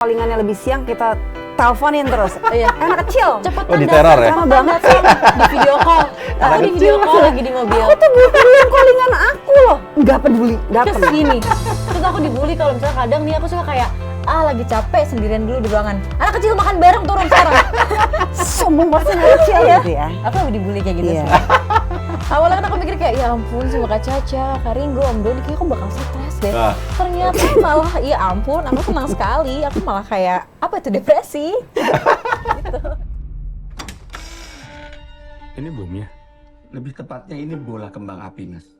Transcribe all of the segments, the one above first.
Callingannya lebih siang, kita teleponin terus. Iya. Anak kecil. Cepetan di teror ya? Sama banget sih. Di video call. Aku di video call lagi di mobil. Aku tuh butuhin callingan aku loh. Nggak peduli, dateng. Kesini. Terus aku dibully kalau misalnya kadang nih aku suka kayak lagi capek sendirian dulu di ruangan. Anak kecil makan bareng turun sekarang. Sombong pasti anak kecil Iya. gitu ya. Aku lebih dibully kayak gitu Iya. sih. Awalnya kan aku mikir kayak ya ampun sama Kak Caca, Kak Ringo, Om Doni kayak aku bakal stres deh. Ternyata malah ya ampun, aku senang sekali. Aku malah kayak apa itu depresi. Gitu. Ini bomnya? Lebih tepatnya ini bola kembang api, Mas.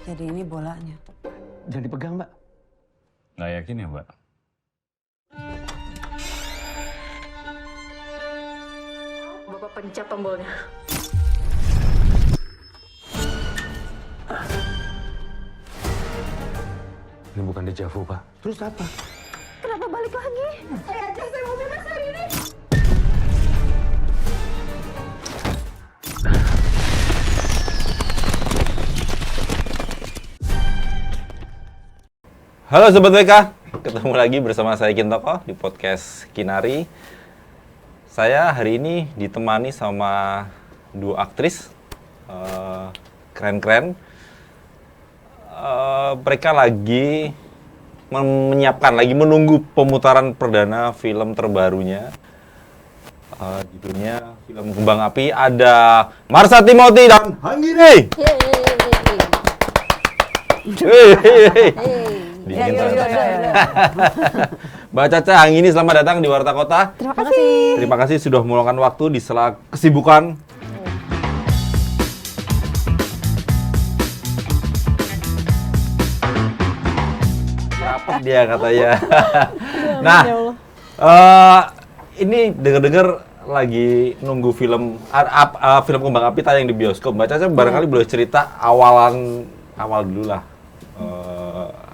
Jadi ini bolanya. Jangan dipegang, Mbak. Nggak yakin ya, Mbak? Bapak pencet tombolnya. Ini bukan dejavu, Pak. Terus apa? Kenapa balik lagi? Saya mau bebas hari ini. Halo Sobat WK, ketemu lagi bersama saya Kintoko di podcast Kinari. Saya hari ini ditemani sama dua aktris keren-keren. Mereka lagi menyiapkan, lagi menunggu pemutaran perdana film terbarunya. Judulnya film Kembang Api. Ada Marsha Timothy dan Hanggini. Dingin ternyata. Mbak Caca, Hanggini, selamat datang di Warta Kota. Terima kasih. Terima kasih sudah meluangkan waktu di sela kesibukan. Rapat dia katanya. Nah, ini dengar-dengar lagi nunggu film film Kembang Api tayang di bioskop. Mbak Caca barangkali boleh cerita awal dulu lah.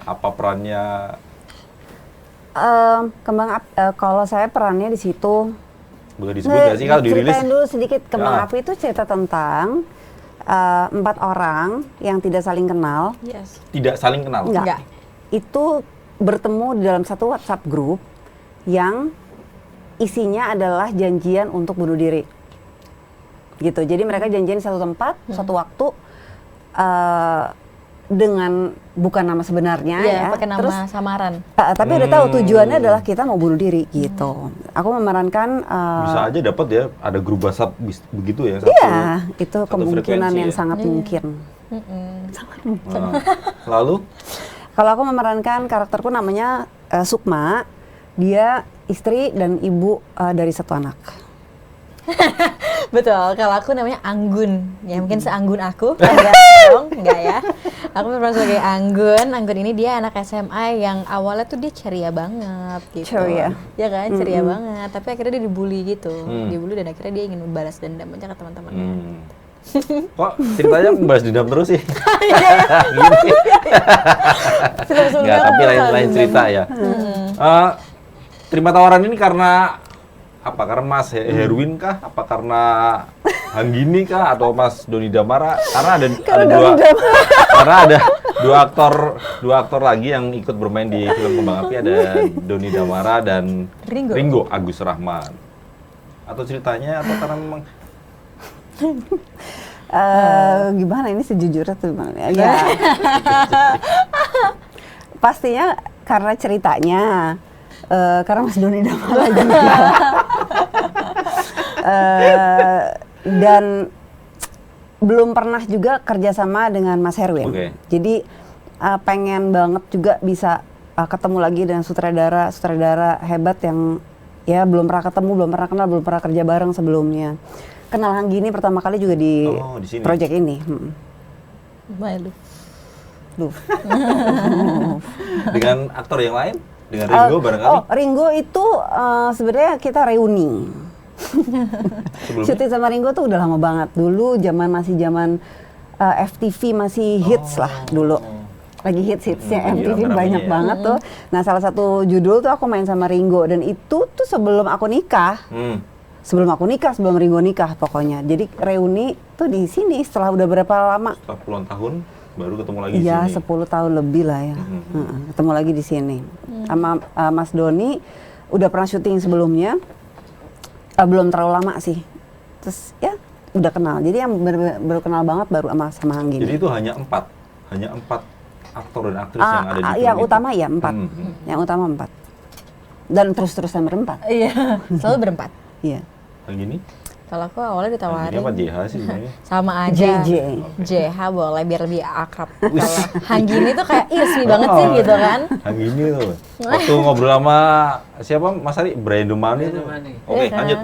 Apa perannya? Kembang Api, kalau saya perannya di situ. Boleh disebut nggak sih kalau dirilis? Ceritain dulu sedikit. Kembang Ya. Api itu cerita tentang 4 orang yang tidak saling kenal. Yes. Tidak saling kenal. Enggak. Itu bertemu di dalam satu WhatsApp group yang isinya adalah janjian untuk bunuh diri. Gitu. Jadi mereka janjian di satu tempat, satu waktu dengan bukan nama sebenarnya ya. Pakai nama Terus samaran. tapi udah tahu tujuannya adalah kita mau bunuh diri gitu. Aku memerankan Bisa aja dapat ya, ada grup WhatsApp begitu ya. iya, itu satu kemungkinan frekuensi yang ya. sangat mungkin. Lalu Kalau aku memerankan karakterku namanya Sukma, dia istri dan ibu dari satu anak. Betul, kalau aku namanya Anggun. Ya mungkin seanggun aku. Enggak dong, enggak ya. Aku berperan sebagai Anggun. Anggun ini dia anak SMA yang awalnya tuh dia ceria banget gitu. Ceria. Ya kan, ceria banget. Tapi akhirnya dia dibully gitu. Dibully dan akhirnya dia ingin membalas dendam aja ke teman-temannya. kok ceritanya membahas dendam terus sih? Nggak, tapi lain cerita ya. Terima tawaran ini karena apa? Karena Mas Herwin kah? Apa karena Hanggini kah? Atau Mas Doni Damara? Karena ada dua aktor lagi yang ikut bermain di film Kembang Api, ada Doni Damara dan Ringo Agus Rahman. Atau ceritanya atau karena memang Gimana ini sejujurnya tuh gimana ya? Pastinya karena ceritanya, karena Mas Doni Damara juga. Dan belum pernah juga kerjasama dengan Mas Herwin. Oke. Jadi pengen banget juga bisa ketemu lagi dengan sutradara hebat yang ya belum pernah ketemu, belum pernah kenal, belum pernah kerja bareng sebelumnya. Kenal Hanggini pertama kali juga di sini. project ini. Malu. Duh. Dengan aktor yang lain? Dengan Ringo barangkali? Oh, Ringo itu sebenarnya kita reuni. Sebelumnya? Syuting sama Ringo tuh udah lama banget. Dulu masih zaman FTV masih hits lah dulu. Lagi hitsnya MTV banyak banget tuh. Nah, salah satu judul tuh aku main sama Ringo dan itu tuh sebelum aku nikah. Sebelum Ringo nikah pokoknya. Jadi reuni tuh di sini setelah udah berapa lama? Setelah puluhan tahun? baru ketemu lagi di Iya, sini. 10 tahun lebih lah ya. Ketemu lagi di sini. Sama Mas Doni udah pernah syuting sebelumnya. Belum terlalu lama sih. Terus ya udah kenal. Jadi yang baru kenal banget baru sama Hanggini. Jadi itu hanya 4 aktor dan aktris yang ada di film yang itu. utama ya 4. Yang utama 4. Dan terus-terusan berempat. Iya, selalu berempat. Iya. Hanggini? Kalau aku awalnya Hanggini ditawarin apa JH sih sebenarnya? sama aja. JJ. JH boleh biar lebih akrab. Kalau Hanggini tuh kayak resmi banget sih gitu kan. Hanggini tuh. Waktu ngobrol sama siapa Mas Ari? Brian Dumani tuh. Oke, Iya kan? lanjut.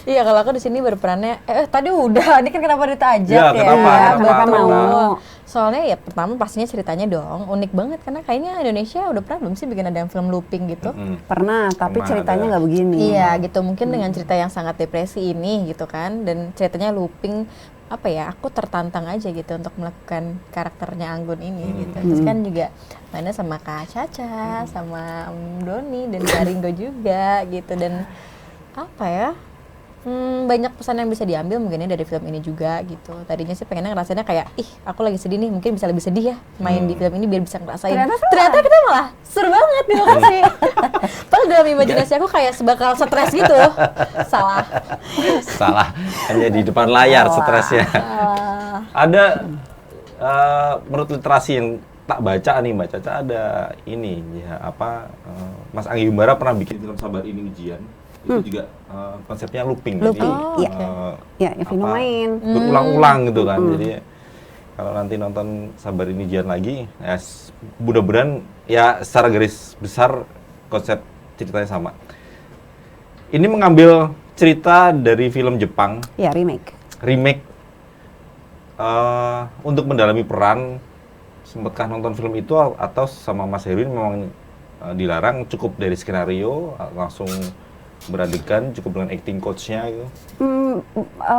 Iya, kalau aku di sini berperannya tadi udah, ini kan kenapa ditajak Ya, ya? kenapa? Kenapa mau? Soalnya ya pertama pastinya ceritanya dong unik banget karena kayaknya Indonesia udah pernah belum sih bikin ada yang film looping gitu. Pernah, tapi Pernah ceritanya ada. nggak begini. Iya gitu, mungkin dengan cerita yang sangat depresi ini gitu kan, dan ceritanya looping, apa ya, aku tertantang aja gitu untuk melakukan karakternya Anggun ini gitu. Terus kan juga mainnya sama Kak Caca, sama Om Doni dan Kak Ringo juga gitu, dan apa ya, banyak pesan yang bisa diambil mungkin dari film ini juga gitu. Tadinya sih pengennya ngerasainnya kayak, ih aku lagi sedih nih, mungkin bisa lebih sedih ya main di film ini biar bisa ngerasain. Ternyata kita malah seru banget di lokasi. Padahal dalam imajinasi aku kayak sebakal stres gitu. Salah. Salah. Hanya di depan layar stresnya. Ada menurut literasi yang tak baca nih Mbak Caca, ada ini ya Mas Anggi Umbara pernah bikin film Sabar Ini Ujian. Itu juga konsepnya looping. Looping, Jadi, iya. Ya, Vino main. berulang-ulang gitu kan. Jadi kalau nanti nonton Sabar Ini Ujian lagi, ya mudah-mudahan ya secara garis besar konsep ceritanya sama. Ini mengambil cerita dari film Jepang, Ya, remake. untuk mendalami peran. Sempatkah nonton film itu atau sama Mas Herwin memang dilarang, cukup dari skenario langsung beradegan, cukup dengan acting coach-nya gitu?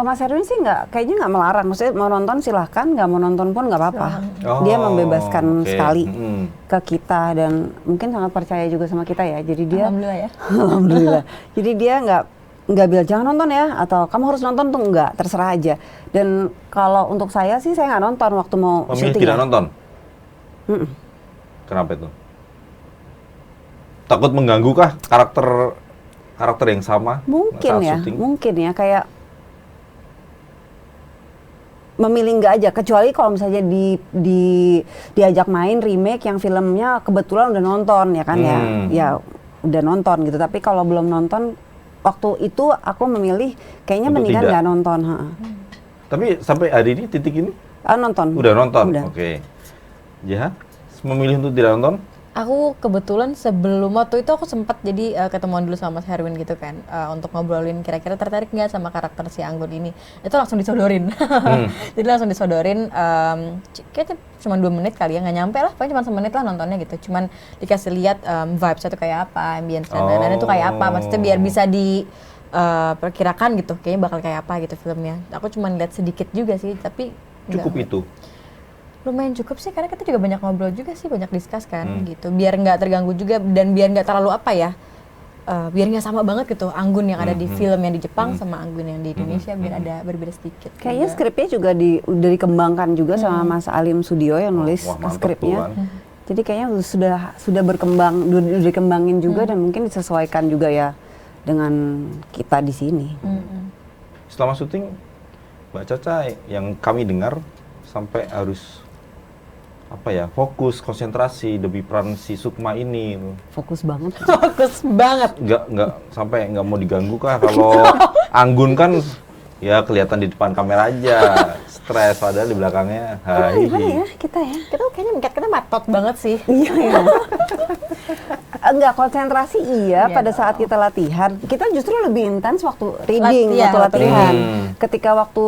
Mas Erwin sih kayaknya nggak melarang. Maksudnya mau nonton silahkan, nggak mau nonton pun nggak apa-apa. Dia membebaskan oke. sekali ke kita dan mungkin sangat percaya juga sama kita ya. Jadi dia, Alhamdulillah ya. alhamdulillah. Jadi dia nggak bilang jangan nonton ya atau kamu harus nonton tuh, nggak, terserah aja. Dan kalau untuk saya sih saya nggak nonton waktu mau Memilih syuting. tidak ya. nonton? Kenapa itu? Takut mengganggu kah karakter yang sama Mungkin saat ya, syuting? mungkin ya, kayak memilih nggak aja, kecuali kalau misalnya diajak main remake yang filmnya kebetulan udah nonton ya kan, ya udah nonton gitu. Tapi kalau belum nonton, waktu itu aku memilih kayaknya Untuk mendingan tidak. nggak nonton. Tapi sampai hari ini, titik ini Nonton. udah nonton? Udah. Oke. Ya, memilih untuk tidak nonton? Aku kebetulan sebelum waktu itu aku sempat jadi ketemuan dulu sama Mas Herwin gitu kan, untuk ngobrolin kira-kira tertarik nggak sama karakter si Anggun ini. Itu langsung disodorin. Jadi langsung disodorin, kayaknya cuma 2 menit kali ya, nggak nyampe lah, paling cuma 1 menit lah nontonnya gitu. Cuman dikasih lihat vibes-nya tuh kayak apa, ambience dan itu kayak apa, maksudnya biar bisa perkirakan gitu, kayaknya bakal kayak apa gitu filmnya. Aku cuma lihat sedikit juga sih, tapi Cukup nggak- itu? lumayan cukup sih, karena kita juga banyak ngobrol juga sih, banyak discuss kan gitu, biar nggak terganggu juga dan biar nggak terlalu apa ya, biar nggak sama banget gitu Anggun yang ada di film yang di Jepang sama Anggun yang di Indonesia, biar ada berbeda sedikit. Kayaknya juga. skripnya juga udah dikembangkan juga sama Mas Alim Sudio yang nulis Wah, mantep skripnya. tuh kan. Jadi kayaknya sudah berkembang, udah dikembangin juga dan mungkin disesuaikan juga ya dengan kita di sini. Selama syuting, Mbak Caca yang kami dengar sampai harus fokus, konsentrasi demi peran si Sukma ini. Fokus banget. Fokus banget. Nggak mau diganggu kah? Kalau Anggun kan ya kelihatan di depan kamera aja, stres, padahal di belakangnya Gimana ya kita ya? Kita kayaknya mingkat kita matot banget sih. Iya ya. Enggak, konsentrasi iya pada saat kita latihan. Kita justru lebih intens waktu reading, Iya, waktu waktu latihan. reading. Ketika waktu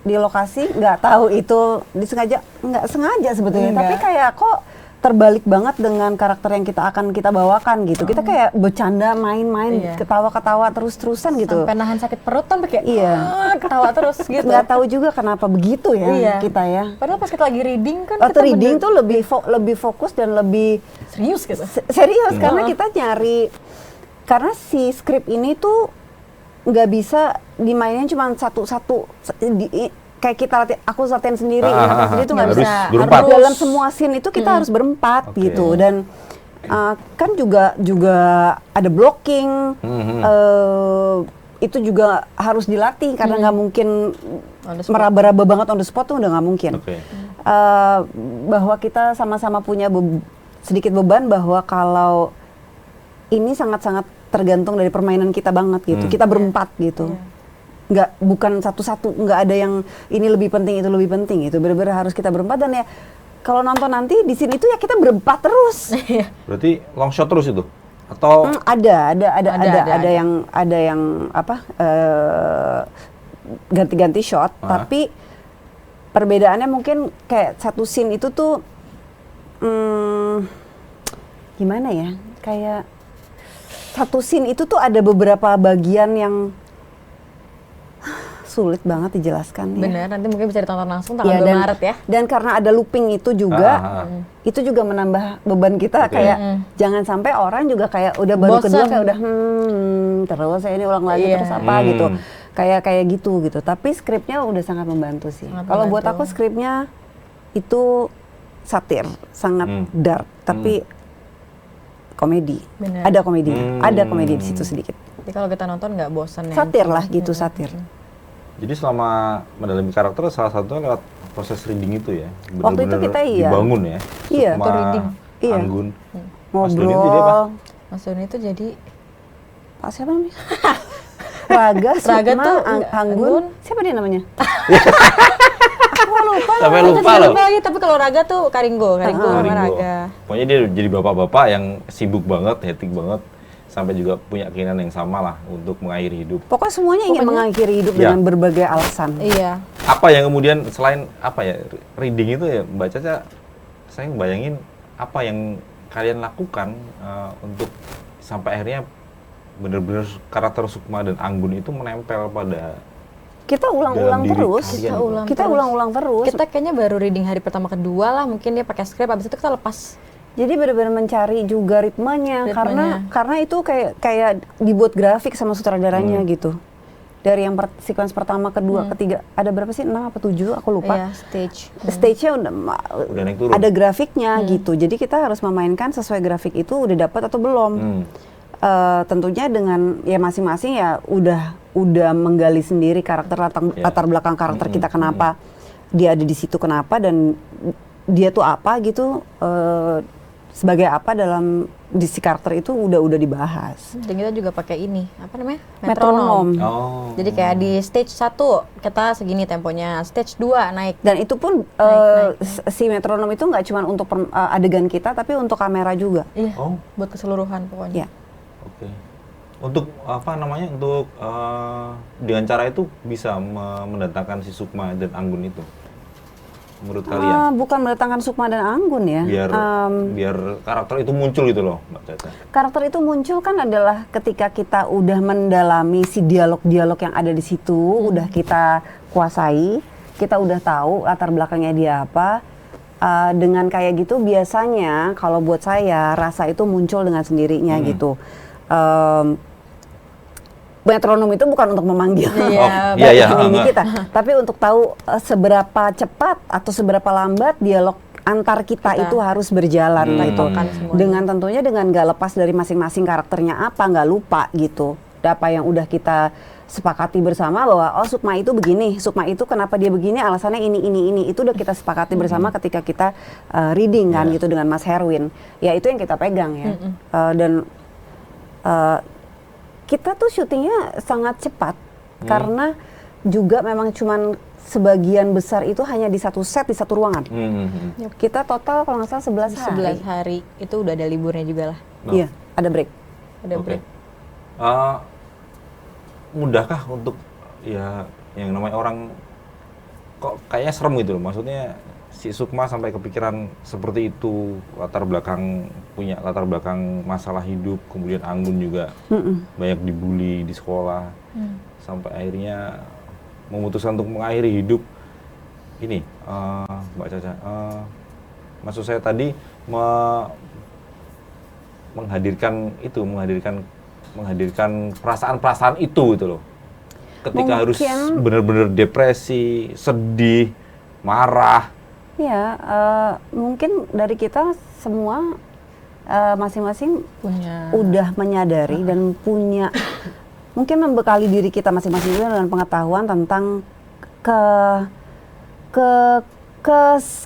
di lokasi nggak tahu itu disengaja, nggak sengaja sebetulnya. Enggak. Tapi kayak kok terbalik banget dengan karakter yang kita bawakan gitu. Kita kayak bercanda, main-main, Iya. ketawa-ketawa terus-terusan gitu. Sampai nahan sakit perut sampai kayak Iya. Ketawa terus gitu. Nggak tahu juga kenapa begitu ya Iya. kita ya. Padahal pas kita lagi reading kan Waktu kita reading bener- tuh lebih fokus dan lebih serius gitu. serius karena kita nyari, karena si skrip ini tuh nggak bisa dimainin cuma satu-satu kayak kita aku latihan sendiri, latihan sendiri itu nggak harus bisa. berempat. Harus dalam semua scene itu kita harus berempat Oke. gitu, dan kan juga ada blocking, itu juga harus dilatih karena nggak mungkin On the spot. meraba-raba banget on the spot tuh udah nggak mungkin. Oke. Bahwa kita sama-sama punya sedikit beban bahwa kalau ini sangat-sangat tergantung dari permainan kita banget gitu. Kita berempat gitu. Nggak, bukan satu-satu, nggak ada yang ini lebih penting, itu lebih penting. Itu benar-benar harus kita berempat, dan ya kalau nonton nanti di sini itu ya kita berempat terus. Berarti long shot terus itu? Atau Ada yang apa ganti-ganti shot, tapi perbedaannya mungkin kayak satu scene itu tuh gimana ya, kayak satu scene itu tuh ada beberapa bagian yang sulit banget dijelaskan ya. Bener, nanti mungkin bisa ditonton langsung tanggal 2 Maret ya. Dan karena ada looping itu juga, itu juga menambah beban kita. Kayak jangan sampai orang juga kayak udah baru Bosen. kedua kayak udah terus saya ini ulang lagi terus apa gitu. Kayak gitu. Tapi skripnya udah sangat membantu sih. Kalau buat aku skripnya itu satir, sangat dark, tapi komedi. Bener. Ada komedi di situ sedikit. Jadi kalau kita nonton nggak bosan ya. Satir lah gitu, satir. jadi selama mendalami karakter salah satunya lewat proses reading itu ya? Waktu itu kita dibangun ya? Iya, Sukma, atau reading. Iya. Anggun. Mas Doni itu dia apa? Ngobrol. Mas Doni itu jadi Pak siapa namanya? Raga, Raga Sukma, tuh Anggun. Anggun. Siapa dia namanya? Aku lupa. Sampai Aku lupa juga loh. lupa lagi, tapi kalau Raga tuh Karinggo sama Ringo. Raga. Pokoknya dia jadi bapak-bapak yang sibuk banget, hektik banget, sampai juga punya keinginan yang sama lah untuk mengakhiri hidup. Pokoknya semuanya ingin mengakhiri hidup Ya. dengan berbagai alasan. Iya. Apa yang kemudian selain apa ya reading itu ya Mbak Caca, saya ngebayangin apa yang kalian lakukan untuk sampai akhirnya benar-benar karakter Sukma dan Anggun itu menempel pada Kita ulang-ulang dalam diri terus. kalian. Kita ulang-ulang terus. Kita kayaknya baru reading hari pertama kedua lah, mungkin dia pakai skrip, abis itu kita lepas. Jadi benar-benar mencari juga ritmenya, karena itu kayak dibuat grafik sama sutradaranya gitu. Dari yang sequence pertama, kedua, ketiga, ada berapa sih? 6 apa 7? Aku lupa. Iya, stage. Stage-nya udah naik turun. ada grafiknya gitu. Jadi kita harus memainkan sesuai grafik itu udah dapat atau belum. Tentunya dengan ya masing-masing ya udah menggali sendiri karakter latar belakang karakter kita, kenapa dia ada di situ, kenapa, dan dia tuh apa gitu, sebagai apa dalam di si karakter itu udah dibahas. Dan kita juga pakai ini, apa namanya? Metronom. Oh. Jadi kayak di stage 1 kita segini temponya, stage 2 naik. Dan itu pun Naik. si metronom itu nggak cuma untuk adegan kita, tapi untuk kamera juga. Iya. Oh. Buat keseluruhan pokoknya. Ya. Oke. Untuk apa namanya? Untuk dengan cara itu bisa mendatangkan si Sukma dan Anggun itu. Menurut kalian? Bukan mendatangkan Sukma dan Anggun ya. Biar karakter itu muncul gitu loh, Mbak Caca. Karakter itu muncul kan adalah ketika kita udah mendalami si dialog-dialog yang ada di situ, udah kita kuasai, kita udah tahu latar belakangnya dia apa. Dengan kayak gitu biasanya kalau buat saya rasa itu muncul dengan sendirinya gitu. Metronom itu bukan untuk memanggil ini kita, tapi untuk tahu seberapa cepat atau seberapa lambat dialog antar kita itu harus berjalan gitu. Dengan tentunya dengan nggak lepas dari masing-masing karakternya apa, nggak lupa gitu. Apa yang udah kita sepakati bersama bahwa Sukma itu begini, Sukma itu kenapa dia begini, alasannya ini itu udah kita sepakati bersama ketika kita reading kan gitu dengan Mas Herwin. Ya itu yang kita pegang ya. Dan kita tuh syutingnya sangat cepat karena juga memang cuman sebagian besar itu hanya di satu set, di satu ruangan. Kita total kalau nggak salah 11 hari. 11 hari itu udah ada liburnya juga lah. Iya, ada break. Ada break. Mudahkah untuk ya yang namanya orang kok kayaknya serem gitu loh, maksudnya si Sukma sampai kepikiran seperti itu, punya latar belakang masalah hidup, kemudian Anggun juga banyak dibully di sekolah, sampai akhirnya memutuskan untuk mengakhiri hidup ini, Mbak Caca. Maksud saya tadi menghadirkan perasaan-perasaan itu gitu loh. ketika harus Mungkin- benar-benar depresi, sedih, marah. Ya, mungkin dari kita semua masing-masing Punya. udah menyadari dan punya mungkin membekali diri kita masing-masing juga dengan pengetahuan tentang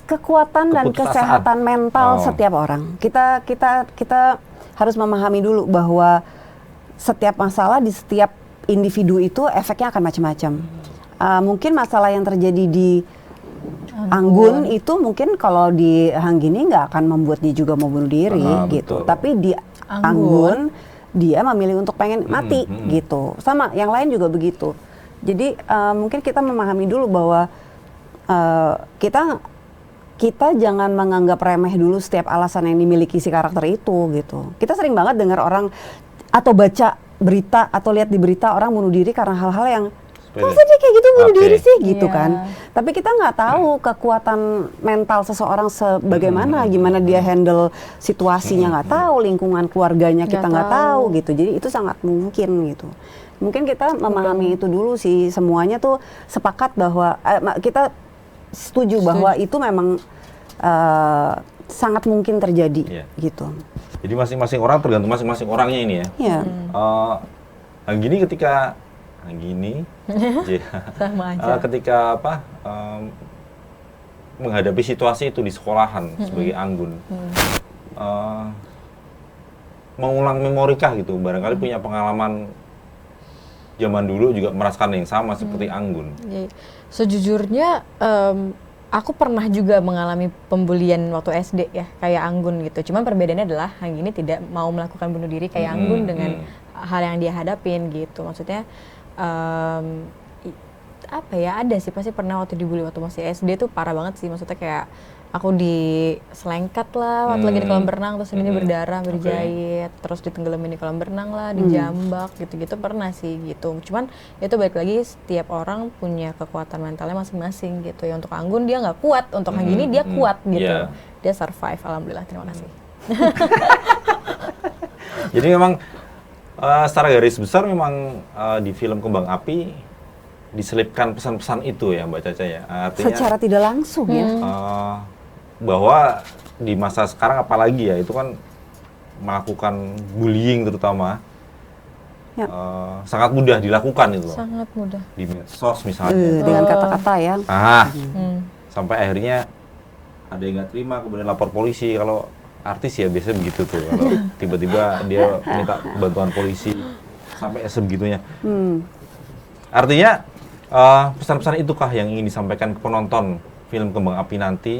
kekuatan dan Keputusasaan. kesehatan mental setiap orang. Kita harus memahami dulu bahwa setiap masalah di setiap individu itu efeknya akan macam-macam. Mungkin masalah yang terjadi di Anggun itu mungkin kalau di Hanggini nggak akan membuat dia juga mau bunuh diri gitu. Betul. Tapi di Anggun dia memilih untuk pengen mati gitu. Sama yang lain juga begitu. Jadi mungkin kita memahami dulu bahwa kita jangan menganggap remeh dulu setiap alasan yang dimiliki si karakter itu gitu. Kita sering banget dengar orang atau baca berita atau lihat di berita orang bunuh diri karena hal-hal yang masa dia kayak gitu bunuh diri sih gitu kan. Tapi kita nggak tahu kekuatan mental seseorang sebagaimana, gimana dia handle situasinya nggak tahu, lingkungan keluarganya kita nggak tahu gitu. Jadi itu sangat mungkin gitu. Mungkin kita memahami itu dulu sih, semuanya tuh sepakat bahwa kita setuju bahwa itu memang sangat mungkin terjadi gitu. Jadi masing-masing orang tergantung masing-masing orangnya ini ya. Iya. Hanggini ketika Sama aja. ketika menghadapi situasi itu di sekolahan sebagai Anggun, mengulang memori kah gitu, barangkali punya pengalaman zaman dulu juga merasakan yang sama seperti Anggun. Sejujurnya aku pernah juga mengalami pembulian waktu SD ya, kayak Anggun gitu. Cuman perbedaannya adalah Hanggini tidak mau melakukan bunuh diri kayak Anggun dengan hal yang dia hadapin gitu. Maksudnya apa ya, ada sih pasti pernah waktu dibully waktu masih SD tuh parah banget sih. Maksudnya kayak aku diselengkat lah waktu lagi di kolam renang, terus ini berdarah, berjahit, terus ditenggelamin di kolam renang lah, dijambak gitu-gitu pernah sih gitu. Cuman itu balik lagi setiap orang punya kekuatan mentalnya masing-masing gitu ya. Untuk Anggun dia nggak kuat, untuk Hanggini dia kuat gitu. Dia survive, alhamdulillah, terima kasih. Jadi memang secara garis besar memang di film Kembang Api diselipkan pesan-pesan itu ya Mbak Caca ya. Artinya Secara tidak langsung ya. bahwa di masa sekarang apalagi ya itu kan melakukan bullying terutama sangat mudah dilakukan itu loh. Sangat mudah. Di medsos misalnya. Dengan kata-kata ya. Sampai akhirnya ada yang nggak terima kemudian lapor polisi. Kalau artis ya biasanya begitu tuh, kalau tiba-tiba dia minta bantuan polisi sampai sebegitunya. Artinya pesan-pesan itukah yang ingin disampaikan ke penonton film Kembang Api nanti?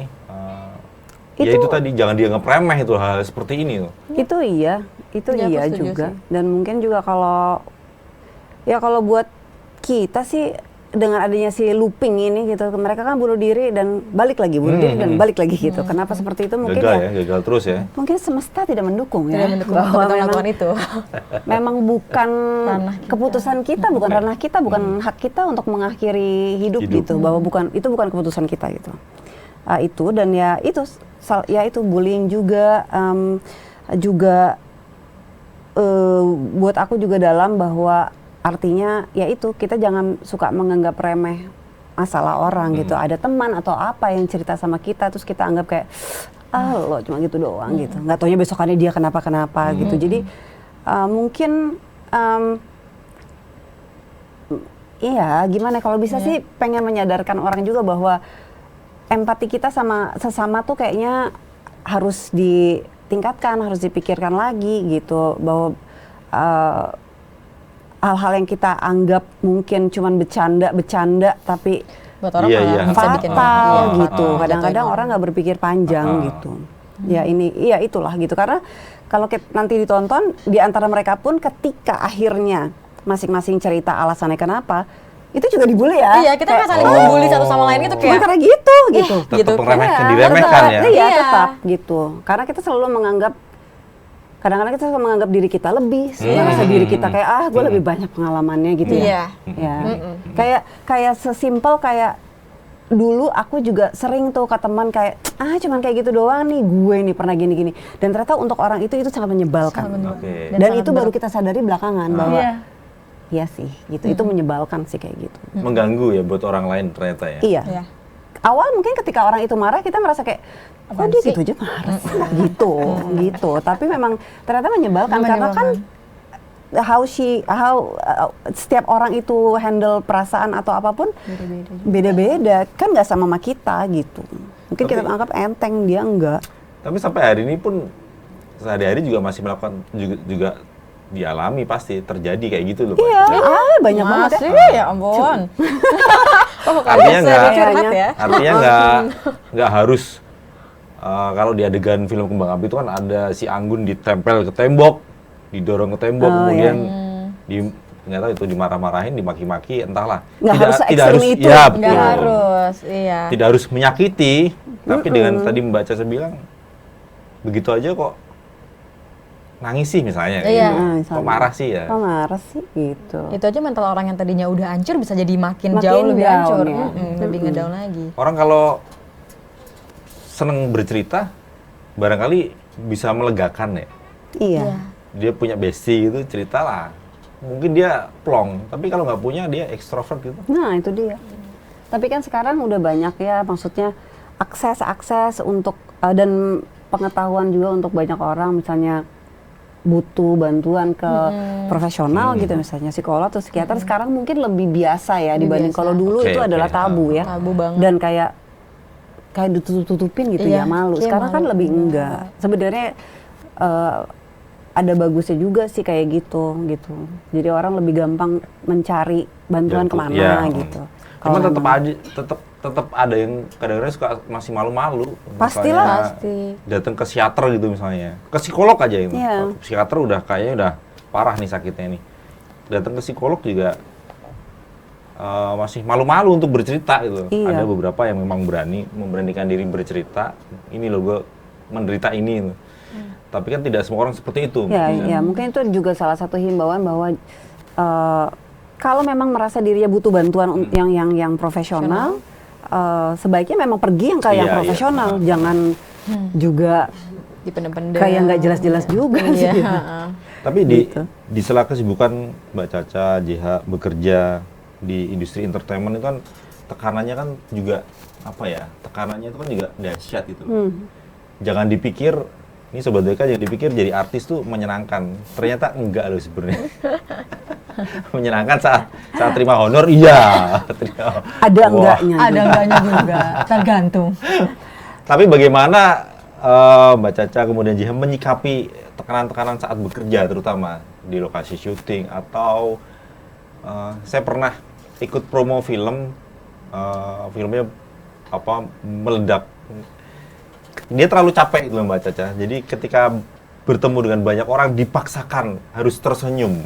Ya itu tadi, jangan dianggap remeh itu hal seperti ini tuh. Itu iya aku setuju juga. sih. Dan mungkin juga kalau buat kita sih dengan adanya si looping ini gitu, mereka kan bunuh diri dan balik lagi, bunuh diri dan balik lagi gitu. Kenapa seperti itu? Mungkin Gagal terus ya. mungkin semesta tidak mendukung ya. Tidak mendukung Bahwa kita memang, melakukan itu. memang bukan Ranah kita. keputusan kita, bukan ranah kita, bukan hak kita untuk mengakhiri hidup gitu. Bahwa itu bukan keputusan kita gitu. Itu dan ya itu bullying juga buat aku juga dalam bahwa artinya ya itu kita jangan suka menganggap remeh masalah orang gitu. Ada teman atau apa yang cerita sama kita terus kita anggap kayak lo cuma gitu doang gitu. Nggak taunya besokannya dia kenapa-kenapa gitu. Jadi mungkin iya gimana kalau bisa sih pengen menyadarkan orang juga bahwa empati kita sama sesama tuh kayaknya harus ditingkatkan, harus dipikirkan lagi gitu, bahwa hal-hal yang kita anggap mungkin cuman bercanda tapi Buat orang malah bisa bikin fatal gitu. jatuhin Kadang-kadang orang nggak berpikir panjang gitu. Ya itulah gitu, karena kalau nanti ditonton di antara mereka pun ketika akhirnya masing-masing cerita alasannya kenapa, itu juga dibully ya. Iya, kita kan saling membuli satu sama lain gitu Cuma kayak karena gitu. Tetap diremehkan ya. Iya, tetap gitu. Karena kita selalu menganggap, kadang-kadang kita selalu menganggap diri kita lebih, merasa diri kita kayak gue lebih banyak pengalamannya gitu ya. Kayak sesimpel kayak dulu aku juga sering tuh ke teman kayak cuman kayak gitu doang nih, gue nih pernah gini-gini. Dan ternyata untuk orang itu sangat menyebalkan. Oke. Dan itu baru kita sadari belakangan bahwa Iya sih, gitu. Itu menyebalkan sih kayak gitu. Mengganggu ya buat orang lain ternyata ya. Iya. Iya. Awal mungkin ketika orang itu marah kita merasa kayak kok Apaan dia sih? gitu aja marah gitu. Tapi memang ternyata menyebalkan karena kan setiap orang itu handle perasaan atau apapun Beda-beda juga. beda-beda kan nggak sama kita gitu. Mungkin kita Tapi- anggap enteng, dia enggak. Tapi sampai hari ini pun sehari-hari juga masih melakukan juga dialami pasti terjadi kayak gitu loh. Pak. Iya, banyak banget Masih, ya. ya ampun. Oh, Artinya bisa nggak- curhat ya. Artinya nggak harus kalau di adegan film Kembang Api itu kan ada si Anggun ditempel ke tembok, didorong ke tembok, Oh, kemudian iya. nggak tahu itu dimarah-marahin, dimaki-maki, entahlah. Nggak harus se-ekstrem itu. Ya, Nggak betul. harus, iya. Tidak harus menyakiti, tapi dengan tadi Mbak Caca bilang begitu aja kok nangis sih misalnya, kayak Iya. gitu. Nah, Kok misalnya. marah sih ya. Kok marah sih gitu. Itu aja mental orang yang tadinya udah hancur bisa jadi makin Makin jauh lebih down hancur. ya. Lebih ngedown lagi. Orang kalau seneng bercerita, barangkali bisa melegakan ya. Iya. Dia punya bestie gitu, cerita lah. Mungkin dia plong, tapi kalau nggak punya dia ekstrovert gitu. Nah, itu dia. Tapi kan sekarang udah banyak ya, maksudnya akses untuk dan pengetahuan juga untuk banyak orang, misalnya butuh bantuan ke profesional gitu, misalnya psikolog atau psikiater. Sekarang mungkin lebih biasa ya dibanding biasa. kalau dulu Oke, itu oke. adalah tabu ya. Tabu banget. Dan kayak ditutup-tutupin gitu Iya, ya, malu. kayak Sekarang kan malu. lebih enggak. Sebenarnya ada bagusnya juga sih kayak gitu. Jadi orang lebih gampang mencari bantuan Jatuh, kemana iya. gitu. Cuman Kalau tetap memang- aja, tetap ada yang kadang-kadang suka masih malu-malu. Pastilah. Misalnya Pasti. datang ke psikiater gitu misalnya, ke psikolog aja itu. Iya. Kalau ke psikiater kayaknya udah parah nih sakitnya nih. Datang ke psikolog juga masih malu-malu untuk bercerita gitu. Iya. Ada beberapa yang memang memberanikan diri bercerita. Ini loh gue menderita ini. Gitu. Tapi kan tidak semua orang seperti itu. Ya, ya, mungkin itu juga salah satu himbauan bahwa kalau memang merasa dirinya butuh bantuan yang profesional, sebaiknya memang pergi yang kayak yang Iya, iya. profesional, jangan juga Dipendem-pendem. kayak nggak jelas-jelas juga Iya, sih. heeh. Tapi Gitu. di sela kesibukan Mbak Caca, JH bekerja di industri entertainment itu kan tekanannya kan juga apa ya? Tekanannya itu kan juga dahsyat gitu. Jangan dipikir ini Sobat DK jangan dipikir jadi artis tuh menyenangkan. Ternyata enggak loh sebenarnya. Menyenangkan saat terima honor iya. Ada Wah. enggaknya. Ada enggaknya juga, tergantung. Tapi bagaimana Mbak Caca kemudian JH menyikapi tekanan-tekanan saat bekerja terutama di lokasi syuting atau saya pernah ikut promo film filmnya meledak. Dia terlalu capek itu Mbak Caca. Jadi ketika bertemu dengan banyak orang dipaksakan harus tersenyum.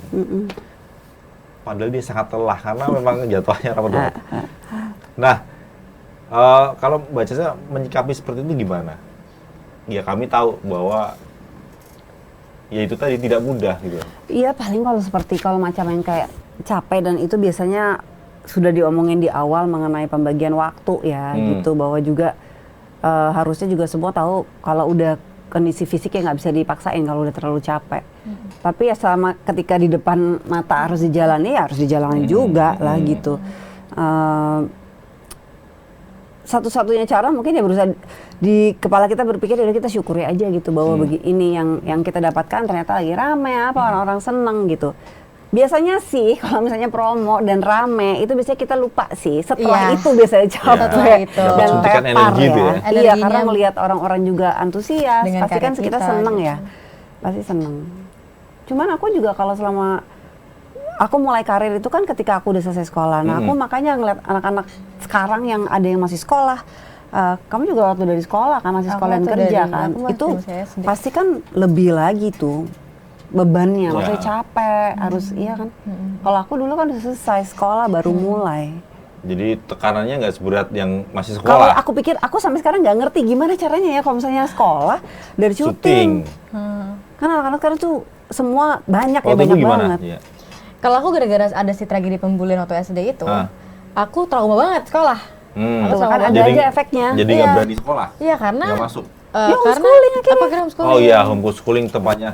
Padahal dia sangat lelah karena memang jadwalnya rapat banget. Nah, kalau Mbak Caca menyikapi seperti itu gimana? Ya kami tahu bahwa ya itu tadi tidak mudah gitu. Iya, paling kalau macam yang kayak capek dan itu biasanya sudah diomongin di awal mengenai pembagian waktu ya gitu, bahwa juga harusnya juga semua tahu kalau udah kondisi fisiknya nggak bisa dipaksain kalau udah terlalu capek. Tapi ya selama ketika di depan mata harus dijalani ya harus dijalani juga lah gitu. Satu-satunya cara mungkin ya berusaha di kepala kita berpikir ya udah kita syukuri aja gitu bahwa ini yang kita dapatkan ternyata lagi rame orang-orang seneng gitu. Biasanya sih kalau misalnya promo dan rame itu biasanya kita lupa sih. Setelah Iya. itu biasanya capek Setelah itu. dan Dapat suntikan tepar energi ya. tuh ya. Iya, Energinya karena melihat orang-orang juga antusias, dengan pasti kan karya kita kita seneng gitu. ya. Pasti seneng. Cuman aku juga kalau selama aku mulai karir itu kan ketika aku udah selesai sekolah. Nah, aku makanya ngeliat anak-anak sekarang yang ada yang masih sekolah. Kamu juga waktu dari sekolah kan, masih Aku sekolah dan waktu kerja dari- kan. aku masih Itu masih SD. pasti kan lebih lagi tuh bebannya, Ya. maksudnya capek, harus iya kan. Kalau aku dulu kan udah selesai sekolah baru mulai. Jadi tekanannya nggak seberat yang masih Kalau sekolah. aku pikir, aku sampai sekarang nggak ngerti gimana caranya ya kalau misalnya sekolah dari syuting. Kan anak-anak sekarang tuh semua banyak ya, Waktu itu banyak gimana? banget. Iya. Kalau aku gara-gara ada si tragedi pembulian waktu SD itu, aku trauma banget sekolah. Tuh, kan ada Jadi- aja efeknya. Jadi nggak Iya. berani sekolah. Iya karena Nggak masuk. karena homeschooling akhirnya. apa kira homeschooling? Oh iya, homeschooling tempatnya.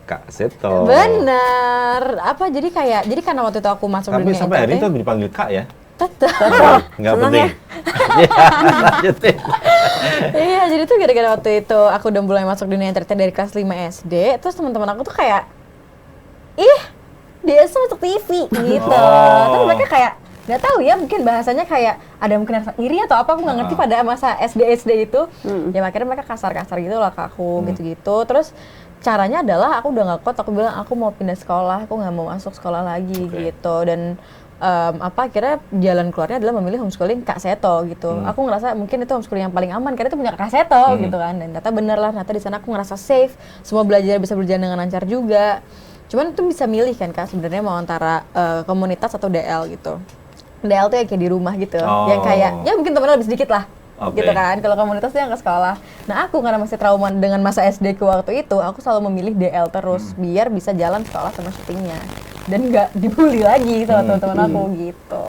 Kak Seto. Bener. Apa jadi karena waktu itu aku masuk Tapi dunia sampai hari itu entertain, dipanggil Kak ya? tetap. Nggak Senang penting. Iya, lanjutin. Iya, jadi tuh gara-gara waktu itu aku udah mulai masuk dunia entertain dari kelas 5 SD, terus teman-teman aku tuh kayak, ih, dia masuk TV gitu. Oh. Terus mereka kayak nggak tahu ya, mungkin bahasanya kayak ada mungkin rasa iri atau apa, aku nggak ngerti pada masa SD itu. Ya akhirnya mereka kasar-kasar gitu loh ke aku gitu-gitu. Terus caranya adalah aku udah nggak kuat, aku bilang aku mau pindah sekolah, aku nggak mau masuk sekolah lagi gitu. Dan akhirnya jalan keluarnya adalah memilih homeschooling Kak Seto gitu. Aku ngerasa mungkin itu homeschooling yang paling aman karena itu punya Kak Seto gitu kan. Dan ternyata bener lah, ternyata di sana aku ngerasa safe, semua belajar bisa berjalan dengan lancar juga. Cuman itu bisa milih kan Kak sebenarnya mau antara komunitas atau DL gitu. DL tuh yang kayak di rumah gitu, yang kayak ya mungkin temennya lebih sedikit lah. Gitu kan, kalau komunitas tuh yang ke sekolah. Nah aku karena masih trauma dengan masa SD ke waktu itu, aku selalu memilih DL terus biar bisa jalan sekolah sama syutingnya dan nggak dibully lagi sama teman-teman aku gitu.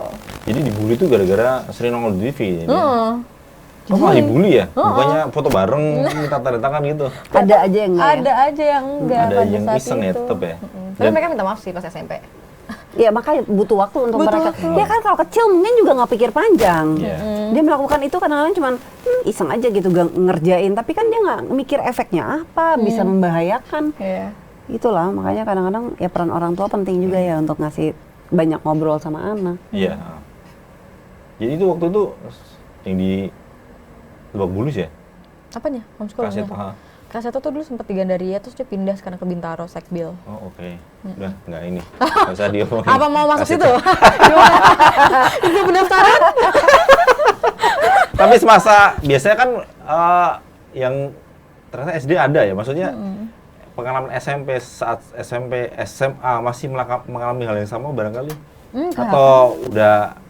Jadi dibully tuh gara-gara sering nongol di TV. Heeh. Oh, malah dibully ya? Bukannya foto bareng, minta tanda tangan gitu. Ada aja yang enggak ya? Ada aja yang enggak Ada pada yang saat iseng ya, itu. tetep ya? Tapi mereka minta maaf sih pas SMP. Ya makanya butuh waktu untuk Butuh mereka. waktu. Ya kan kalau kecil mungkin juga nggak pikir panjang. Iya. Dia melakukan itu kadang-kadang cuman iseng aja gitu ngerjain. Tapi kan dia nggak mikir efeknya apa, bisa membahayakan. Iya. Itulah makanya kadang-kadang ya peran orang tua penting juga ya untuk ngasih banyak ngobrol sama anak. Iya. Jadi itu waktu itu yang di Lebak Bulus ya? Apanya? Homeschooling. Kaset, ya? Kak Seto tuh dulu sempat di Gandaria, terus dia pindah sekarang ke Bintaro, Sekbil. Oh oke. Udah, nggak ini. Nggak usah diomongin. Apa mau masuk Kaset. situ? Itu pendaftaran? Tapi semasa, biasanya kan yang ternyata SD ada ya, maksudnya pengalaman SMP saat SMP, SMA masih mengalami hal yang sama barangkali? Enggak. Atau udah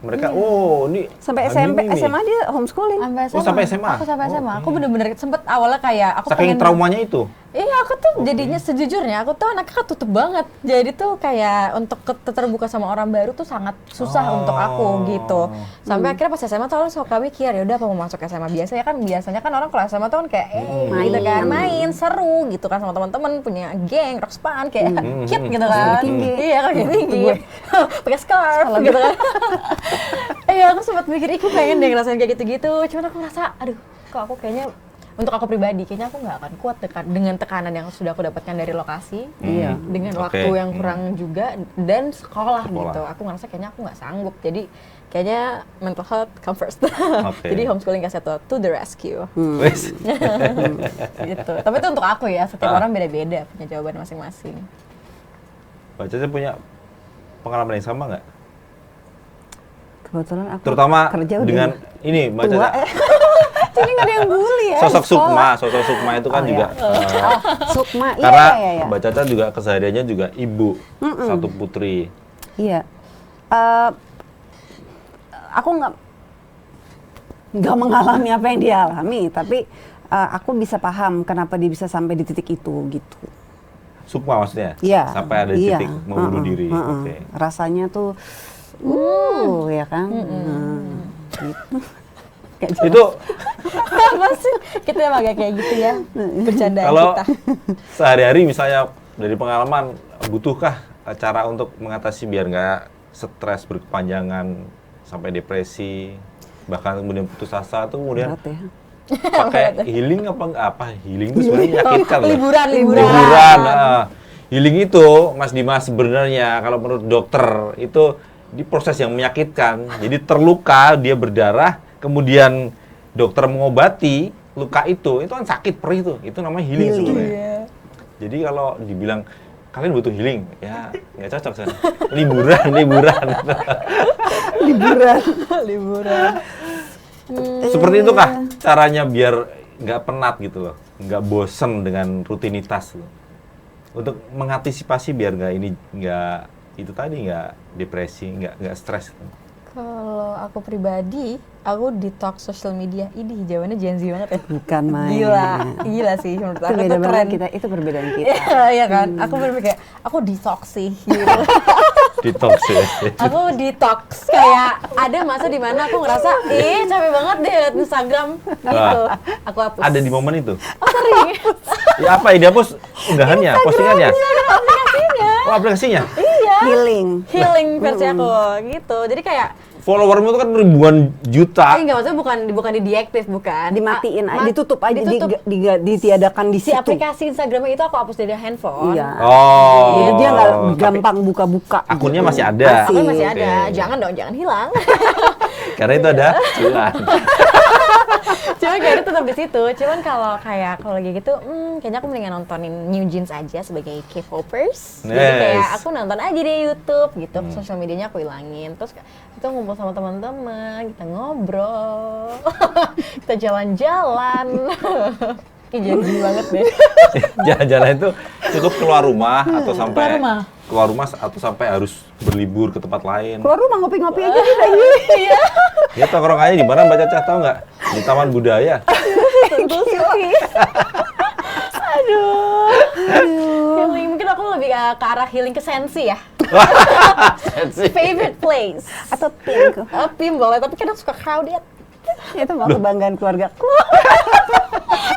mereka, oh ini Sampai Hangin SMP, ini. SMA dia homeschooling. sampai SMA? Aku sampai Oh, SMA. oke. Aku bener-bener sempet awalnya kayak aku Saking pengen traumanya itu? Iya, aku tuh jadinya sejujurnya aku tuh anaknya ketutup banget. Jadi tuh kayak untuk terbuka sama orang baru tuh sangat susah untuk aku gitu. Sampai akhirnya pas SMA tuh aku suka mikir, ya udah apa mau masuk SMA biasanya kan orang kalau SMA tuh kan kayak gitu kan, main seru gitu kan sama teman-teman, punya geng, rock band kayak hit gitu kan. Iya, kaki tinggi. Pakai scarf gitu kan. Iya, aku sempat mikir, aku pengen deh ngerasain kayak gitu-gitu. Cuman aku ngerasa, aduh, kok aku kayaknya untuk aku pribadi, kayaknya aku nggak akan kuat dengan tekanan yang sudah aku dapatkan dari lokasi, dengan Oke. waktu yang kurang juga, dan sekolah gitu. Aku ngerasa kayaknya aku nggak sanggup. Jadi kayaknya mental health come first. Oke. Jadi homeschooling Kak Seto to the rescue. Wes. Gitu. Tapi itu untuk aku ya, setiap orang beda-beda punya jawaban masing-masing. Mbak Caca punya pengalaman yang sama nggak? Kebetulan aku Terutama kerja udah dengan ini Mbak tua. Caca. Jadi nggak ada yang bully ya. Sosok di sekolah. Sukma itu kan Oh, juga Sukma, iya, karena iya. Mbak Caca juga kesehariannya juga ibu satu putri. Iya. Aku nggak mengalami apa yang dia alami, tapi aku bisa paham kenapa dia bisa sampai di titik itu gitu. Sukma maksudnya? Iya. Sampai ada iya. titik mau bunuh diri. Oke. Rasanya tuh, ya kan. Gitu. Kayak Itu Apa sih? Kita emang agak kayak gitu ya, bercandaan kalau kita. sehari-hari misalnya dari pengalaman, butuhkah cara untuk mengatasi biar nggak stres berkepanjangan sampai depresi, bahkan kemudian putus asa tuh kemudian berat ya. pakai healing apa enggak? Apa healing itu sebenarnya menyakitkan loh. Liburan. Healing itu Mas Dimas sebenarnya kalau menurut dokter itu di proses yang menyakitkan. Jadi terluka, dia berdarah, kemudian dokter mengobati luka itu kan sakit perih itu. Itu namanya healing sebenarnya. Iya. Jadi kalau dibilang kalian butuh healing, ya nggak cocok kan. Liburan. Liburan. Seperti itu kah caranya biar nggak penat gitu loh, nggak bosen dengan rutinitas loh. Untuk mengantisipasi biar nggak depresi, nggak stres. Kalau aku pribadi, Aku detox social media. Ini jawabannya Gen Z banget ya. Bukan main. Gila sih menurut Itu aku beda tuh banget keren. kita, itu perbedaan kita. Iya kan, aku bener kayak aku detox sih gitu. Detox ya. Aku detox kayak ada masa dimana aku ngerasa capek banget deh liat Instagram gitu. Aku hapus. Ada di momen itu. Oh, sering. Ya apa ya, dihapus unggahannya, postingannya? Aplikasinya. Oh, aplikasinya? Iya. Healing. Versi aku gitu. Jadi kayak Followermu itu kan ribuan juta. enggak, maksudnya bukan di deactive, bukan. Dimatiin aja, Ma- ditutup aja, ditutup. ditiadakan di Si situ. aplikasi Instagramnya itu aku hapus dari handphone. Iya. Oh. Jadi dia nggak tapi gampang buka-buka. akunnya gitu. masih ada. Aku masih Oke. ada. Jangan dong, jangan hilang. Karena itu ada cuan. Cuman kayak itu tetap di situ. Cuman kalau lagi gitu, kayaknya aku mendingan nontonin New Jeans aja sebagai K-popers. Jadi kayak Yes. aku nonton aja di YouTube gitu. Sosial medianya aku hilangin. Terus kita ngumpul sama teman-teman, kita ngobrol, kita jalan-jalan. Kayak janji banget deh. Jalan-jalan itu cukup keluar rumah atau sampai Keluar rumah. atau sampai harus berlibur ke tempat lain. Keluar rumah ngopi-ngopi aja udah Iya. Ya tongkrongannya di mana Mbak Caca, tahu nggak? Di Taman Budaya. Tentu sih. Aduh. Healing, mungkin aku lebih ke arah healing ke sensi ya. Favorite place. atau pink. Pim boleh, tapi kadang suka crowded. Itu mau kebanggaan keluargaku.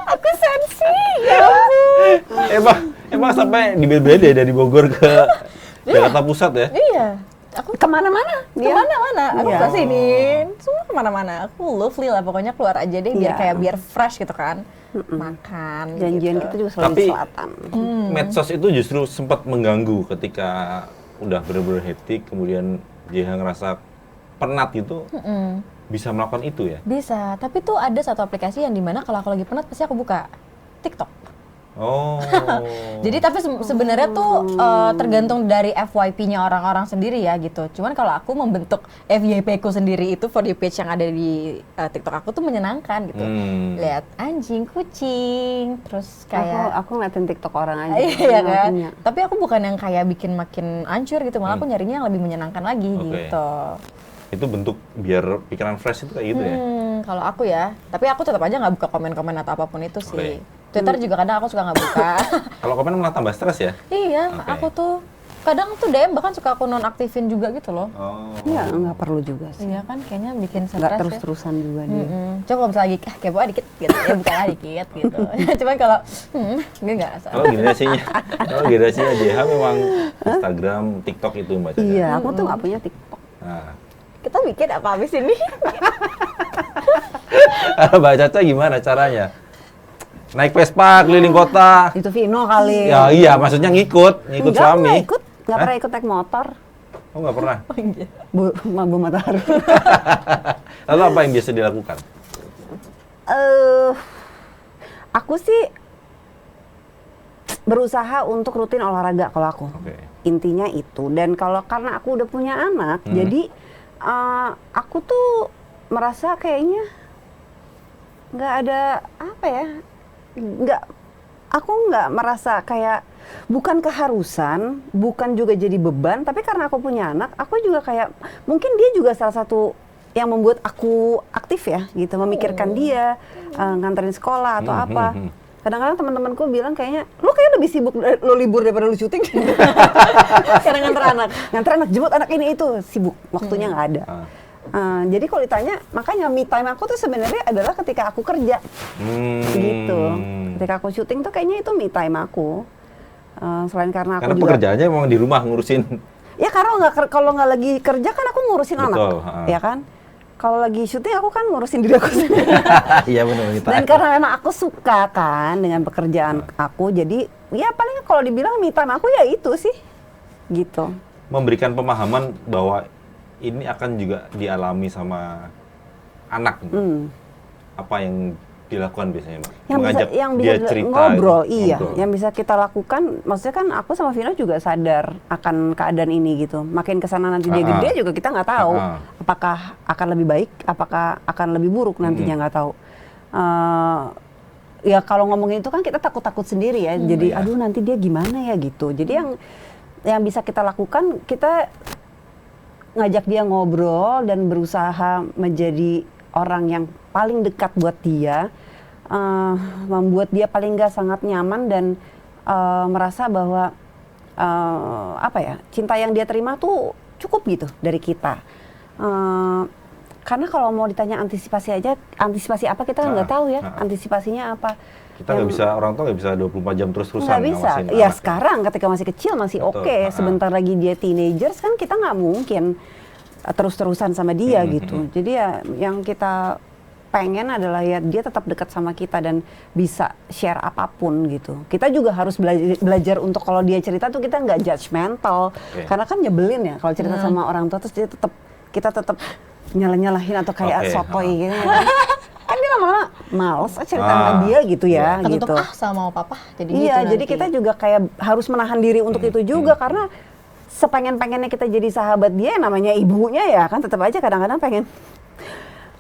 Aku sensi, ya ampun. Emang sampai dibeda-beda dari Bogor ke Jakarta Pusat ya? Iya. Aku Kemana-mana dia. kemana-mana, aku Iya. ke sini, semua kemana-mana. Aku lovely lah, pokoknya keluar aja deh, biar Iya. kayak biar fresh gitu kan. Makan. Janjian gitu. kita juga selalu Tapi di selatan. medsos itu justru sempat mengganggu ketika udah bener-bener hektik, kemudian JH ngerasa penat gitu, bisa melakukan itu ya? Bisa, tapi tuh ada satu aplikasi yang dimana kalau aku lagi penat pasti aku buka TikTok. Oh. Jadi tapi sebenarnya tuh tergantung dari FYP-nya orang-orang sendiri ya gitu. Cuman kalau aku membentuk FYP-ku sendiri itu for the page yang ada di TikTok aku tuh menyenangkan gitu. Lihat anjing, kucing, terus kayak Aku ngeliatin TikTok orang aja. iya Nggak kan. punya. Tapi aku bukan yang kayak bikin makin hancur gitu, malah aku nyarinya yang lebih menyenangkan lagi Oke. gitu. Itu bentuk biar pikiran fresh itu kayak gitu ya? Kalau aku ya, tapi aku tetap aja nggak buka komen-komen atau apapun itu sih. Oke. Twitter juga kadang aku suka nggak buka. Kalau komen malah tambah stres ya? Iya, Oke. aku tuh kadang tuh DM bahkan suka aku nonaktifin juga gitu loh. Oh. Nggak perlu juga sih. Iya kan, kayaknya bikin stres Nggak ya. terus-terusan juga dia. Coba kalau misalnya lagi kepo dikit gitu, ya buka dikit gitu. Cuman kalau gue nggak rasa. Kalau generasinya JH memang Instagram, TikTok itu Mbak Caca. Iya, aku tuh nggak punya TikTok. Nah, Kita bikin apa habis ini? Mbak Caca gimana caranya? Naik Vespa keliling kota? Itu Vino kali. Ya iya, maksudnya ngikut Enggak, suami. nggak ikut. Nggak Hah? pernah ikut naik motor. Oh nggak pernah. Bu Matahari. Lalu apa yang biasa dilakukan? Aku sih berusaha untuk rutin olahraga kalau aku. Oke. Intinya itu. Dan karena aku udah punya anak, jadi aku tuh merasa kayaknya nggak ada apa ya, aku nggak merasa kayak bukan keharusan, bukan juga jadi beban, tapi karena aku punya anak, aku juga kayak mungkin dia juga salah satu yang membuat aku aktif ya, gitu, memikirkan dia, nganterin sekolah atau apa. Kadang-kadang teman-temanku bilang kayaknya, lu kayak lebih sibuk lo libur daripada lu syuting. Karena nganter anak. Nganter anak, jemput anak ini itu, sibuk, waktunya nggak ada. Jadi kalau ditanya, makanya me time aku tuh sebenarnya adalah ketika aku kerja, gitu. Ketika aku syuting tuh kayaknya itu me time aku. Selain karena aku Karena juga, pekerjaannya memang di rumah ngurusin. ya kalau nggak lagi kerja kan aku ngurusin anak, Betul, ya kan. Kalau lagi syuting aku kan ngurusin diri aku sendiri. Iya benar kita. Dan karena memang aku suka kan dengan pekerjaan aku, jadi ya paling kalau dibilang me time aku ya itu sih, gitu. Memberikan pemahaman bahwa ini akan juga dialami sama anak. Apa yang dilakukan biasanya, Mbak? Yang dia bisa cerita, ngobrol, gitu. iya. Ngobrol. Yang bisa kita lakukan, maksudnya kan aku sama Vino juga sadar akan keadaan ini gitu. Makin kesana nanti dia gede juga kita nggak tahu apakah akan lebih baik, apakah akan lebih buruk nantinya nggak tahu. Ya kalau ngomongin itu kan kita takut-takut sendiri ya. Jadi aduh nanti dia gimana ya gitu. Jadi yang bisa kita lakukan, kita ngajak dia ngobrol dan berusaha menjadi orang yang paling dekat buat dia, membuat dia paling nggak sangat nyaman dan merasa bahwa cinta yang dia terima tuh cukup gitu dari kita. Karena kalau mau ditanya antisipasi apa kita kan nggak tahu ya, antisipasinya apa. Kita nggak bisa, orang tua nggak bisa 24 jam terus-terusan nggak bisa. ngawasin Ya anak. sekarang ketika masih kecil masih oke. Sebentar lagi dia teenagers kan kita nggak mungkin terus-terusan sama dia gitu. Jadi ya yang kita pengen adalah ya dia tetap dekat sama kita dan bisa share apapun gitu. Kita juga harus belajar untuk kalau dia cerita tuh kita nggak judgmental. Karena kan nyebelin ya kalau cerita sama orang tua terus kita tetap nyalahin atau kayak sotoy gitu. Kan dia lama-lama males cerita sama dia gitu ya gitu. Untuk sama papa jadi iya, gitu jadi nanti. kita juga kayak harus menahan diri untuk itu juga karena sepengen-pengennya kita jadi sahabat dia namanya ibunya ya kan tetap aja kadang-kadang pengen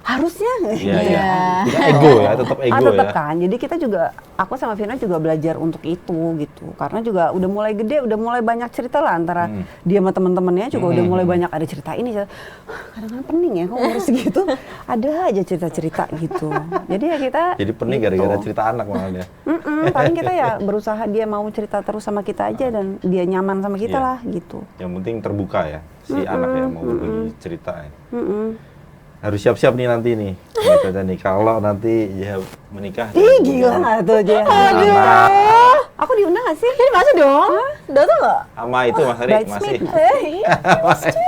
harusnya Iya, gitu. iya. Tidak ego ya, tetap ego tetap ya. kan. Jadi kita juga, aku sama Vina juga belajar untuk itu gitu. Karena juga udah mulai gede, udah mulai banyak cerita lah antara dia sama teman-temannya juga udah mulai banyak ada cerita ini. Kadang-kadang pening ya, kok umur segitu ada aja cerita-cerita gitu. Jadi ya kita. Jadi pening gitu. gara-gara cerita anak malah dia. Paling kita ya berusaha dia mau cerita terus sama kita aja dan dia nyaman sama kita lah gitu. Yang penting terbuka ya, si anak ya mau berbagi cerita ya. Harus siap-siap nih nanti nih, Caca nih. Kalau nanti ya menikah. Ih gila nggak tuh dia. Anak. Aku diundang nggak sih? Ini masih dong. Datang nggak? Sama itu Mas Ari masih. Bridesmaid.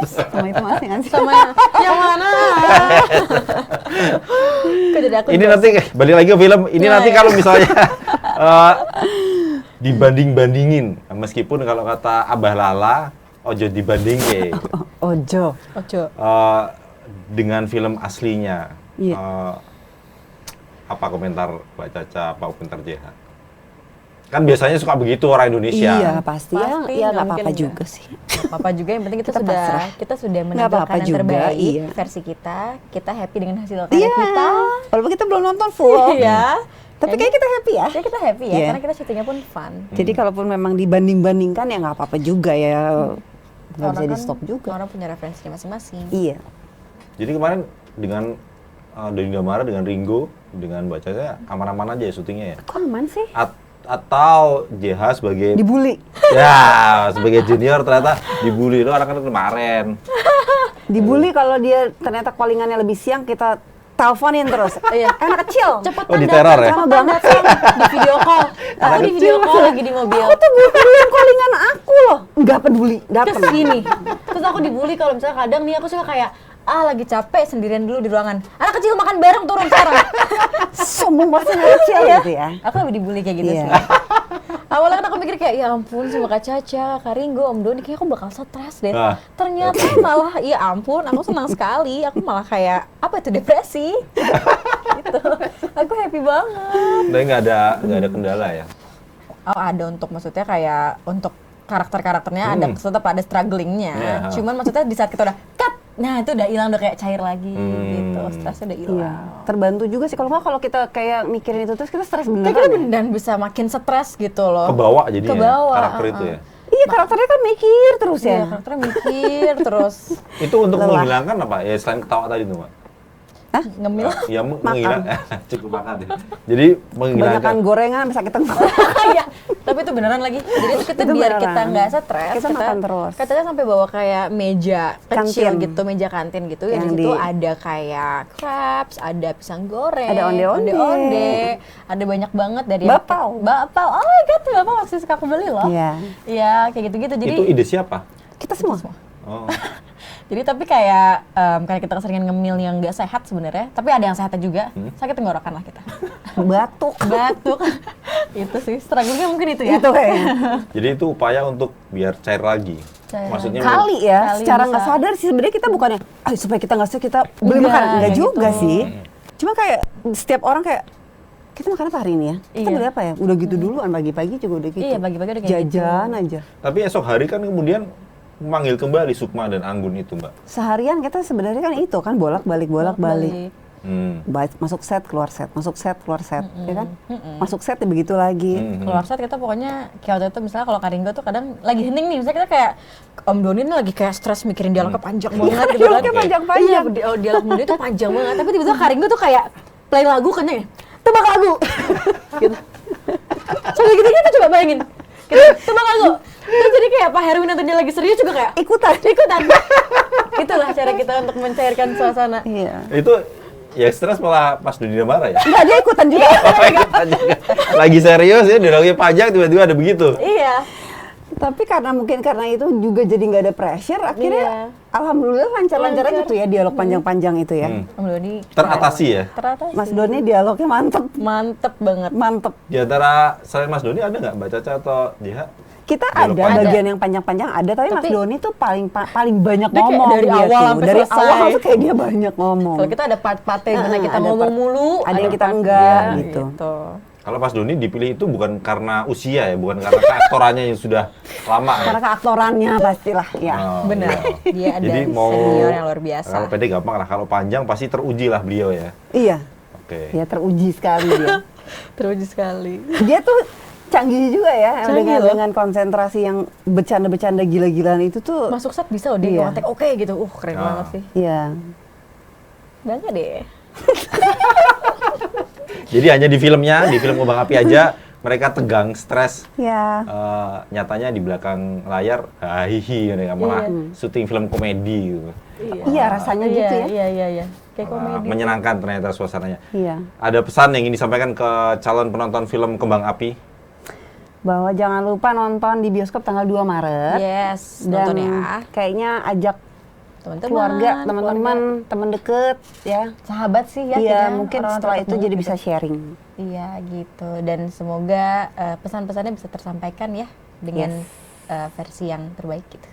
Sama itu masih nggak sih? Sama yang mana? Kok jadi aku Ini bos? nanti balik lagi ke film. Ini Ya, nanti ya. kalau misalnya dibanding-bandingin, meskipun kalau kata Abah Lala, ojo dibandingke. Ojo. Ojo. Dengan film aslinya. Iya. Apa komentar Mbak Caca, apa komentar JH? Kan biasanya suka begitu orang Indonesia. Iya pasti ya, Pasti, ya nggak nggak mungkin apa-apa enggak. juga sih. Apa juga yang penting kita Kita pasrah. sudah Nggak menampilkan apa-apa yang juga, terbaik iya. versi kita happy dengan hasil karya Iya. kita. Walaupun kita belum nonton full. Iya. Tapi kayak kita happy ya. Ya kita happy ya, Iya. karena kita syutingnya pun fun. Jadi kalaupun memang dibanding-bandingkan ya nggak apa-apa juga ya. Nggak bisa Orang di kan- stop juga. Orang punya referensinya masing-masing. Iya. Jadi kemarin dengan Doni Damara, dengan Ringo, dengan Mbak Caca aman-aman aja ya syutingnya ya? Kok aman sih? Atau JH sebagai Dibully. ya sebagai junior ternyata dibully lo anak-anak kemarin. Dibully kalau dia ternyata callingannya lebih siang kita teleponin terus. Iya. Anak kecil. Cepetan Oh, diteror ya? cepetan datang di video call. Aku di video call lagi di mobil. Aku tuh bully callingan aku loh. Nggak peduli, datang. Kesini. Terus aku dibully kalau misalnya kadang nih aku suka kayak lagi capek sendirian dulu di ruangan. Anak kecil makan bareng turun sekarang. Sombong banget anak kecil gitu ya. Aku lebih dibully kayak gitu Iya. sih. Awalnya kan aku mikir kayak ya ampun sama Kak Caca, Kak Ringo, Om Doni kayak aku bakal stres deh. Ah. Ternyata malah ya ampun, aku senang sekali. Aku malah kayak apa itu depresi. Gitu. Aku happy banget. Tapi nggak ada kendala ya. Oh ada untuk maksudnya kayak untuk karakter-karakternya ada tetap ada strugglingnya. Iya. Cuman maksudnya di saat kita udah cut, nah itu udah hilang udah kayak cair lagi gitu. Stresnya udah hilang. Iya. Terbantu juga sih kalau nggak kalau kita kayak mikirin itu terus kita stres beneran. Kayak kita ya. beneran bisa makin stres gitu loh. Kebawa jadinya Kebawa, karakter itu ya. Iya karakternya kan mikir terus Iya, ya. karakternya mikir terus Itu untuk Lelah. menghilangkan apa? Ya selain ketawa tadi tuh, Mbak. ngemil. Ya menghilangkan cukup makan ya. Jadi menghilangkan Kebanyakan gorengan sakit tenggorokan. Iya, tapi itu beneran lagi. Jadi itu kita Itu biar beneran. kita nggak stres, Kita makan terus. Katanya sampai bawa kayak meja kecil Kantin. gitu, meja kantin gitu. Yang Yang di situ di- ada kayak crepes, ada pisang goreng, Ada onde-onde. ada banyak banget dari Bapau. Bapau. Oh my god, bapau masih suka aku beli loh. Iya. Iya, kayak gitu-gitu. Jadi itu ide siapa? Kita semua. Oh. Jadi tapi kayak kayak kita keseringan ngemil yang nggak sehat sebenarnya, tapi ada yang sehatnya juga. Sakit tenggorokan lah kita. Batuk. Batuk. Itu sih struggle-nya mungkin itu ya. Itu kayaknya. Jadi itu upaya untuk biar cair lagi. Cair Maksudnya Kali ya, Kali secara bisa. nggak sadar sih sebenarnya kita bukannya supaya kita nggak stres kita beli Enggak, makan enggak kayak juga gitu. sih. Cuma kayak setiap orang kayak kita makan apa hari ini ya? Kita Iya. beli apa ya? Udah gitu duluan pagi-pagi juga udah gitu. Iya, pagi-pagi udah kayak Jajan gitu. aja. Tapi esok hari kan kemudian memanggil kembali Sukma dan Anggun itu, Mbak. Seharian kita sebenarnya kan itu kan bolak-balik bolak-balik. Masuk set, keluar set, masuk set, keluar set, ya kan? Masuk set ya begitu lagi. Keluar set kita pokoknya kayak waktu itu misalnya kalau Karingo tuh kadang lagi hening nih, misalnya kita kayak Om Doni nih lagi kayak stres mikirin dialognya panjang banget gitu kan. Dialognya panjang-panjang. Iya, dialog Om Doni tuh panjang banget, tapi tiba-tiba Karingo tuh kayak play lagu kan ya, tebak lagu. Gitu. Sampai gitu kita coba bayangin. Gitu, tebak lagu. Terus jadi kayak Pak Herwin nanti dia lagi serius juga kayak ikutan. Itulah cara kita untuk mencairkan suasana. Iya. Itu ya stres malah pas Doni Damara ya. Enggak, dia ikutan juga. Lagi serius ya, dialognya panjang tiba-tiba ada begitu. Iya. Tapi mungkin karena itu juga jadi nggak ada pressure, akhirnya alhamdulillah lancar-lancar aja tuh ya dialog panjang-panjang itu ya. Om Doni Teratasi ya. teratasi. Mas Doni dialognya Mantep banget. mantep. Di antara selain Mas Doni ada nggak Mbak Caca atau Jiha? Kita Dialog ada panjang. bagian yang panjang-panjang ada, tapi Mas Tapi- Doni tuh paling banyak Dia kayak ngomong dari dia awal tuh. sampai Dari selesai. awal tuh kayak dia banyak ngomong. Kalau kita ada part-partnya dimana kita ada ngomong part- mulu, ada yang kita part- enggak, iya, gitu. Kalau Mas Doni dipilih itu bukan karena usia ya, bukan karena keaktorannya yang sudah lama ya. Karena keaktorannya pastilah ya. Oh, Benar. iya. Dia ada Jadi mau senior yang luar biasa. Kalau pendek gampang lah, kalau panjang pasti teruji lah beliau ya. Iya, Oke. ya teruji sekali dia. Teruji sekali. Dia tuh canggih juga ya Canggih loh. dengan konsentrasi yang bercanda-bercanda gila-gilaan itu tuh. Masuk set bisa loh dia Iya. ngontek oke gitu. Keren Ah. banget sih. Iya. Bangga deh. Jadi hanya di filmnya, di film Kembang Api aja mereka tegang, stres. Ya. Nyatanya di belakang layar, hihi, malah syuting film komedi gitu. Iya, rasanya gitu ya. Iya. Kayak komedi. Menyenangkan ternyata suasananya. Iya. Ada pesan yang ingin disampaikan ke calon penonton film Kembang Api? Bahwa jangan lupa nonton di bioskop tanggal 2 Maret. Yes, Dan nonton ya. kayaknya ajak Teman-teman, keluarga, teman-teman, teman deket ya. sahabat sih ya. Iya, kita mungkin orang setelah terdekat itu jadi banget bisa gitu. sharing. Iya gitu, dan semoga pesan-pesannya bisa tersampaikan ya dengan versi yang terbaik gitu.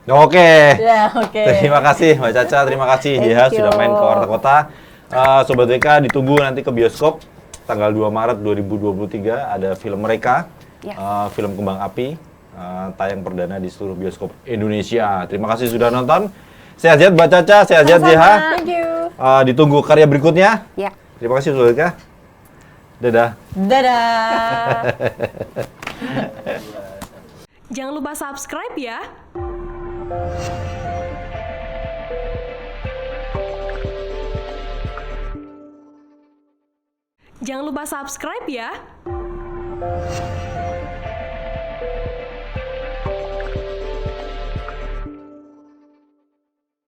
Oke. Ya oke. Terima kasih Mbak Caca, terima kasih Thank Jiha you. sudah main ke Warta Kota. Sobat WK ditunggu nanti ke bioskop tanggal 2 Maret 2023 ada film mereka, Yes. film Kembang Api, tayang perdana di seluruh bioskop Indonesia. Terima kasih sudah nonton. Sehat-sehat Mbak Caca, sehat-sehat Jiha. Thank you. Ditunggu karya berikutnya. Ya. Terima kasih Sobat WK. Dadah. Dadah. Jangan lupa subscribe ya. Jangan lupa subscribe ya.